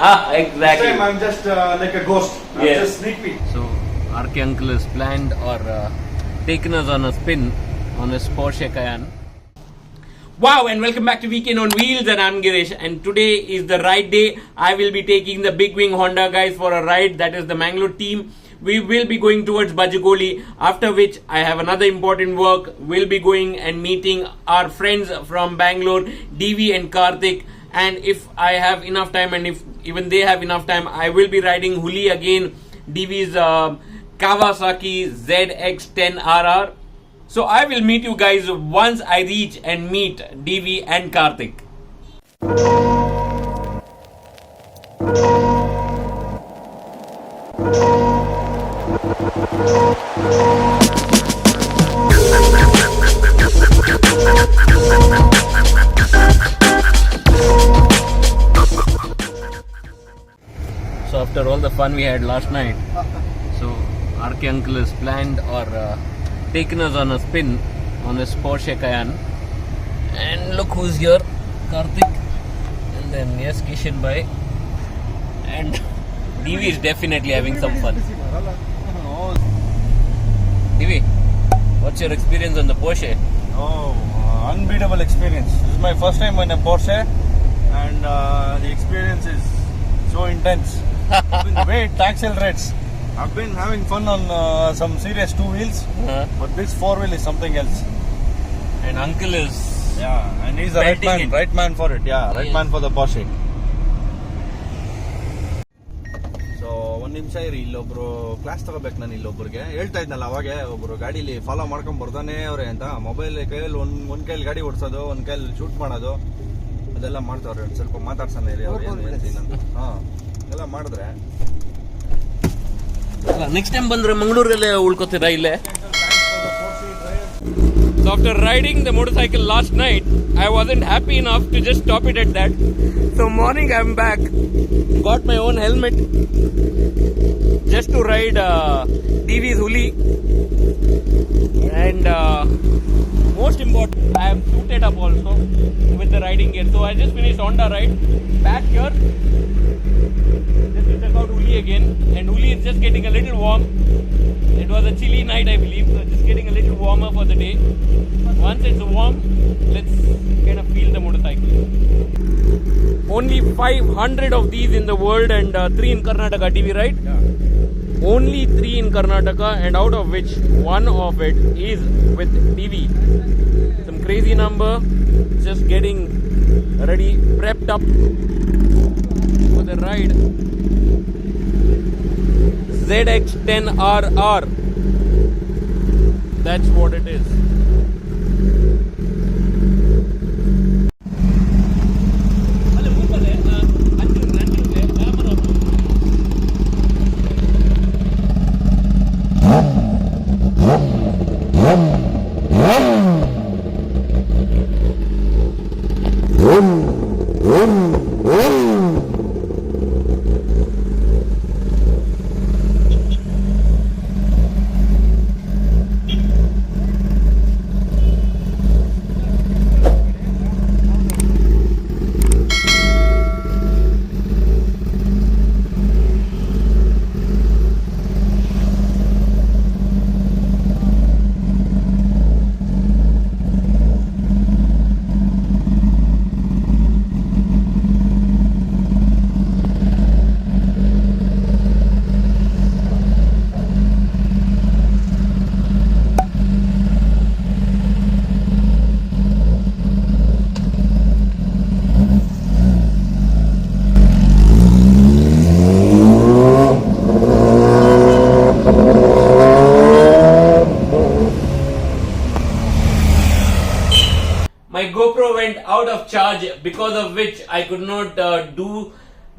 Exactly. This time I'm just like a ghost. I'm Yes. just sneak peek. So, RK uncle has planned or taken us on a spin on his Porsche Cayenne. Wow, and welcome back to Weekend on Wheels, and I'm Girish, and today is the ride day. I will be taking the Big Wing Honda guys for a ride. That is the Mangalore team. We will be going towards Bajagoli, after which I have another important work. We'll be going and meeting our friends from Bangalore, DV and Karthik, and if I have enough time and if even they have enough time, I will be riding Hulli again, DV's Kawasaki ZX10RR. So I will meet you guys once I reach and meet DV and Karthik. So after all the fun we had last night, so RK uncle has planned or taken us on a spin on his Porsche Cayenne, and look who's here, Karthik, and then yes, Kishan bhai, and DV is definitely having some fun. DV, what's your experience on the Porsche? Oh, unbeatable experience. This is my first time in a Porsche, and the experience is so intense. The way it accelerates. I've been having fun on some serious two wheels, but this four wheel is something else. And uncle is and he's the right man for it. Right man for the Porsche. So ಒಂದು ನಿಮಿಷ ಇರಿ, ಇಲ್ಲೊಬ್ರು class ತಗೋಬೇಕು. ನಾನು ಇಲ್ಲೊಬ್ರಿಗೆ ಹೇಳ್ತಾ ಇದ್ನಲ್ಲ ಅವಾಗೆ, ಒಬ್ರು ಗಾಡಿಲಿ ಫಾಲೋ ಮಾಡ್ಕೊಂಡ್ ಬರ್ತಾನೆ ಅವ್ರೆ ಅಂತ. ಮೊಬೈಲ್ ಕೈಯಲ್ಲಿ ಒಂದ್ ಕೈಯಲ್ಲಿ ಗಾಡಿ ಓಡಿಸೋದು, ಒಂದ್ ಕೈಯಲ್ಲಿ ಶೂಟ್ ಮಾಡೋದು, ಅದೆಲ್ಲ ಮಾಡ್ತಾವ್ರೆ. ಸ್ವಲ್ಪ ಮಾತಾಡ್ಸೋಣ ಇರಿ ಅವ್ರು ಏನ್ ಹೇಳ್ತೀನಿ ಅಂತ. ಎಲ್ಲ ಮಾಡಿದ್ರೆ next time bandre Mangalore ulkotira ille. So after riding the motorcycle last night, I wasn't happy enough to just stop it at that. So morning I'm back, got my own helmet just to ride DV's Hulli, and most important, I am suited up also with the riding gear. So I just finished Honda ride back here just to check out Hulli again, and Hulli is just getting a little warm. It was a chilly night, I believe, so just getting a little warmer for the day. Once it's warm, let's kind of feel the motorcycle. Only 500 of these in the world, and 3 in Karnataka, DV, right? Yeah. Only 3 in Karnataka, and out of which one of it is with DV. Some crazy number, just getting ready, prepped up for the ride. ZX10RR, that's what it is. My GoPro went out of charge, because of which I could not do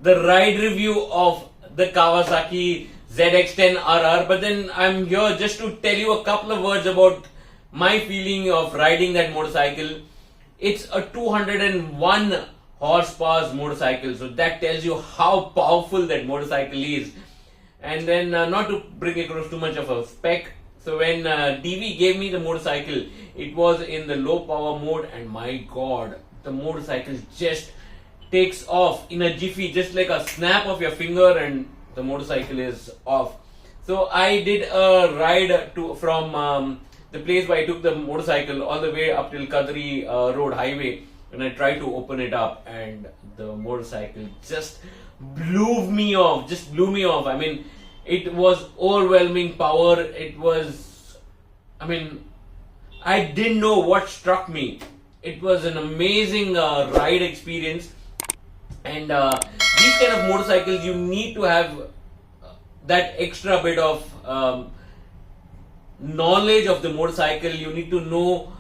the ride review of the Kawasaki ZX10RR. But then I'm here just to tell you a couple of words about my feeling of riding that motorcycle. It's a 201 horsepower motorcycle, so that tells you how powerful that motorcycle is. And then not to bring across too much of a spec, so when DV gave me the motorcycle, it was in the low power mode, and my god, the motorcycle just takes off in a jiffy, just like a snap of your finger, and the motorcycle is off. So I did a ride from the place where I took the motorcycle all the way up till Kadri Road Highway, and I tried to open it up, and the motorcycle just blew me off. I mean, it was overwhelming power. It was, I mean, I didn't know what struck me. It was an amazing ride experience, and these kind of motorcycles, you need to have that extra bit of knowledge of the motorcycle. You need to know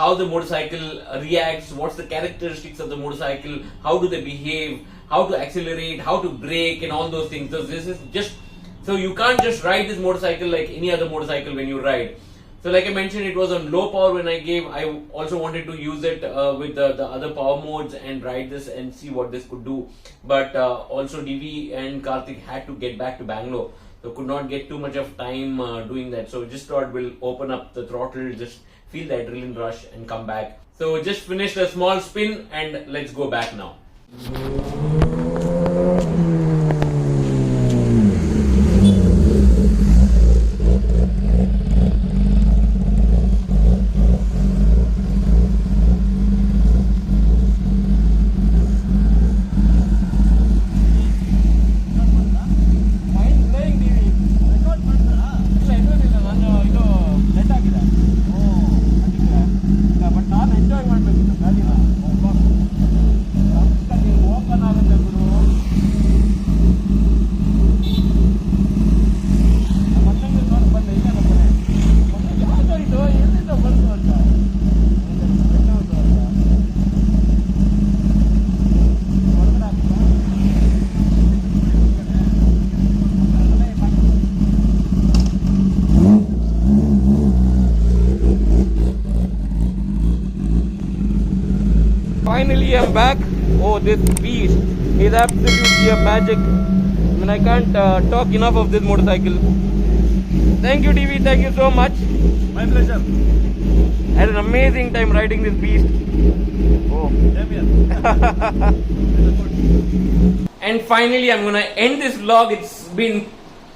how the motorcycle reacts, what's the characteristics of the motorcycle, how do they behave, how to accelerate, how to brake, and all those things. So this is just, so you can't just ride this motorcycle like any other motorcycle when you ride. So like I mentioned, it was on low power when I gave. I also wanted to use it with the other power modes and ride this and see what this could do. But also DV and Karthik had to get back to Bangalore, so could not get too much of time doing that. So just thought we'll open up the throttle, just feel the adrenaline rush and come back. So just finished a small spin and let's go back now. Finally I'm back. Oh, this beast is absolutely a magic. I mean, I can't talk enough of this motorcycle. Thank you DV, thank you so much. My pleasure. I had an amazing time riding this beast. Oh. And finally I'm gonna end this vlog. It's been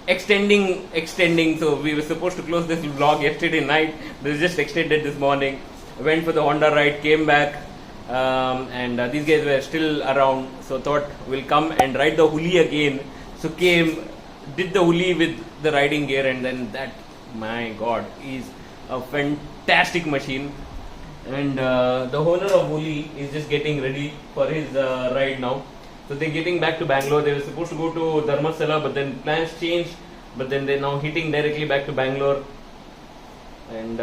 extending. So we were supposed to close this vlog yesterday night, but it's just extended this morning. I went for the Honda ride, came back. And these guys were still around, so thought we'll come and ride the Hulli again. So came, did the Hulli with the riding gear, and then that, my god, is a fantastic machine. And the owner of Hulli is just getting ready for his ride now. So they're getting back to Bangalore. They were supposed to go to Dharmasthala, but then plans changed. But then they're now hitting directly back to Bangalore. And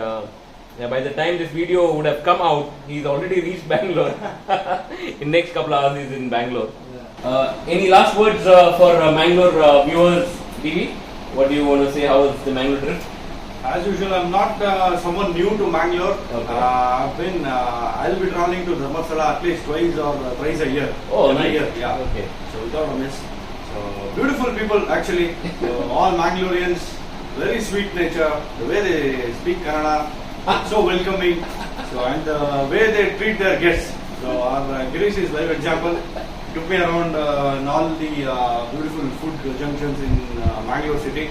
yeah, by the time this video would have come out, he's already reached Bangalore. In next couple of hours, he's in Bangalore. Any last words for Mangalore viewers, DV? What do you want to say? How was the Mangalore trip? As usual, I'm not someone new to Mangalore. Okay. I'll be traveling to Dharmasthala at least twice or thrice a year. Oh, in nice. a year, yeah. Okay. So without a miss. So beautiful people actually. So, all Mangaloreans, very sweet nature. The way they speak Kannada, so welcoming. So and the way they treat their guests. So our Girish is live example. Took me around in all the beautiful food junctions in Mangalore city.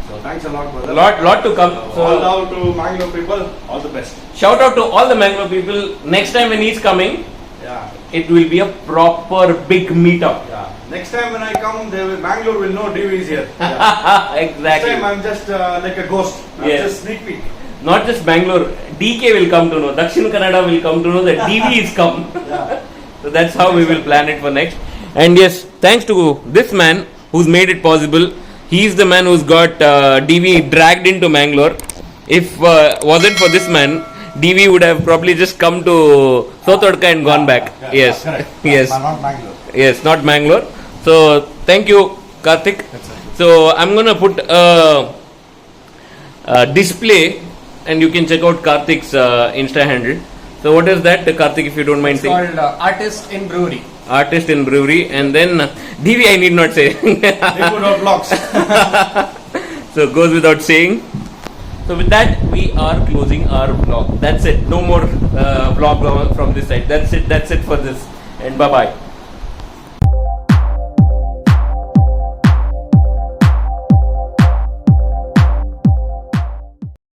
So thanks a lot, brother. Lot to come. So all out to Mangalore people, all the best. Shout out to all the Mangalore people. Next time when he's coming, Yeah. it will be a proper big meetup. Yeah. Next time when I come, Mangalore will know DV is here. Yeah. Exactly. Next time I'm just like a ghost. I'm Yes. just sneak peek. Not just Bangalore, DK will come to know, DVinKannada will come to know that DV is come. Yeah. So that's how we will plan it for next. And yes, thanks to this man who's made it possible. He's the man who's got DV dragged into Mangalore. If wasn't for this man, DV would have probably just come to Sotodka and gone back. Yeah, Yes, correct. yes, Not Mangalore. yes, not Mangalore. So thank you, Karthik. So I'm gonna put a display, and you can check out Karthik's Insta handle. So what is that, Karthik, if you don't mind It's saying? called Artist in Brewery. Artist in Brewery, and then DV I need not say. They put out vlogs. So goes without saying. So with that, we are closing our vlog. That's it. No more vlog from this side. That's it for this. And bye bye.